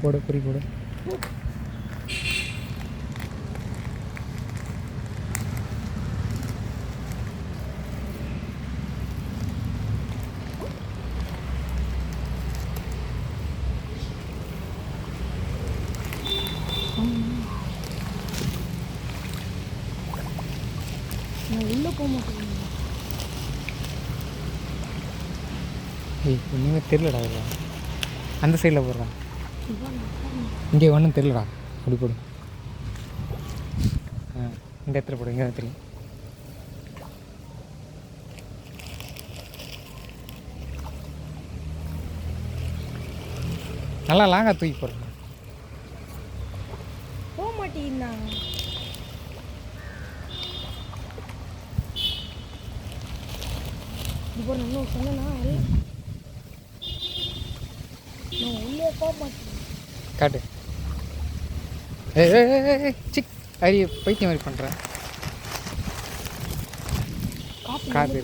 போடு குறி போடு. உள்ளே போக மாட்டேங்க. ஒன்றுமே தெரியலடா. இல்லை அந்த சைடில் போடுறான். இங்கே ஒன்றும் தெரியலடா. அப்படி போடு. இந்த இடத்துல போடு. இங்கே தெரியும். நல்லா லாங்காக தூக்கி போடுறேன். போக மாட்டேங்கண்ணா. இப்போ நான் சொன்னேன்னா நான் உள்ளே போக மாட்டேன். காட்டு. சிக் அரி பைத்தியம் மாதிரி பண்ணுறேன். காத்து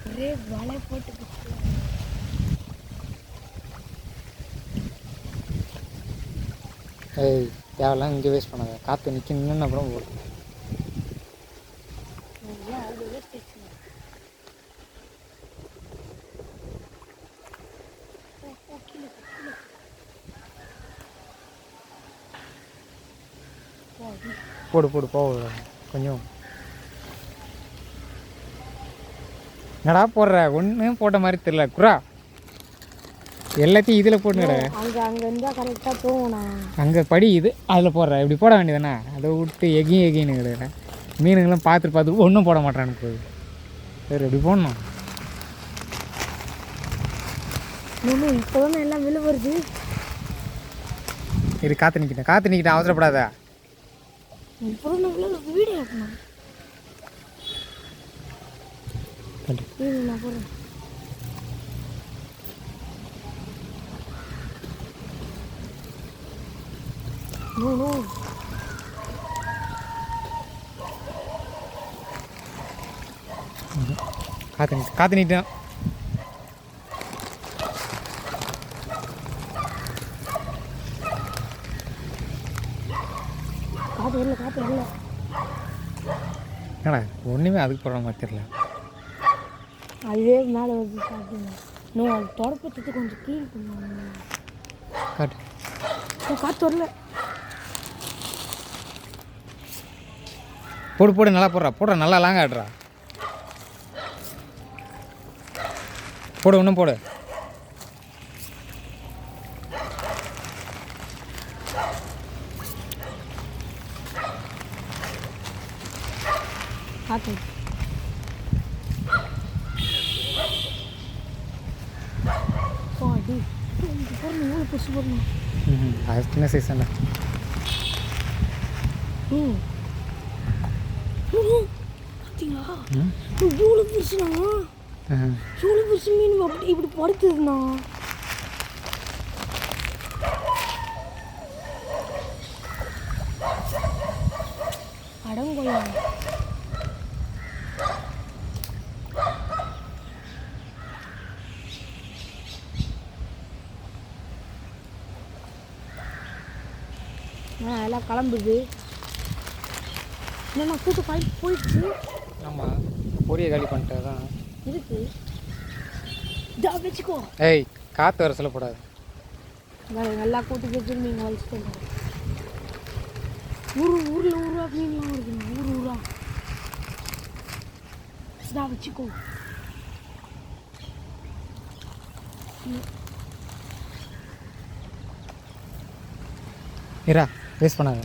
ஒரே வலை போட்டு ஏய் தேவையில்லாம் இங்கே வேஸ்ட் பண்ணாத. காற்று நிற்கணுன்னு அப்புறம் போடும். போடு போடு போக கொஞ்சம். என்னடா போடுற? ஒன்றும் போட்ட மாதிரி தெரியல. குரா எல்லாத்தையும் இதில் போட்டுங்கடா. அங்கே இருந்தால் கரெக்டாக போகணும். அங்கே படி இது அதில் போடுற. இப்படி போட வேண்டியதானே? அதை விட்டு எகின்னு கிடையாது. மீனுங்கெல்லாம் பார்த்துட்டு ஒன்றும் போட மாட்டேறான்னு போகுது. சரி இப்படி போடணும். இப்போ தானே எல்லாம் விழு வருது. இது காற்று நிற்கிட்டேன் அவசரப்படாதா. இப்போ தான் வீடியோ எடுக்கணும். நான் போடுறேன். காற்று நிற்கிட்டேன். காற்று வரல. என்னடா ஒன்றுமே அதுக்கு போடுற மாதிரி தெரியல. அதுவே மேலே வந்து சாப்பிடுங்க. இன்னும் அது தொடப்பத்துக்கு கொஞ்சம் கீழ் பண்ணுவாங்க. காட்டு. காற்று வரல. போடு நல்லா போடுறா நல்லா லாங்க ஆடுறா. போடு இன்னும் போடு. காற்று பெருசு போடணும். அது சின்ன சைஸ் தானே. பார்த்தீங்களா இவ்வளோ பெருசுண்ணா. இவ்வளோ பெருசு மீன் அப்படி இப்படி படுத்துதுண்ணா. அடங்கொள்ள எல்லாம் கிளம்புது. என்னண்ணா கூட்டம் காய் போயிடுச்சு. ஆமாம் பொரிய காலி பண்ணிட்டு தான் இருக்கு. இதா வச்சுக்கோ. ஏய் காற்று வர சொல்லக்கூடாது. நல்லா கூட்டி வச்சு நீங்கள் வலிச்சுட்டு ஊரில் ஊரா மீன்லாம் இருக்குங்க. ஊரா இதா வச்சுக்கோ. இரா வேஸ்ட் பண்ணாத.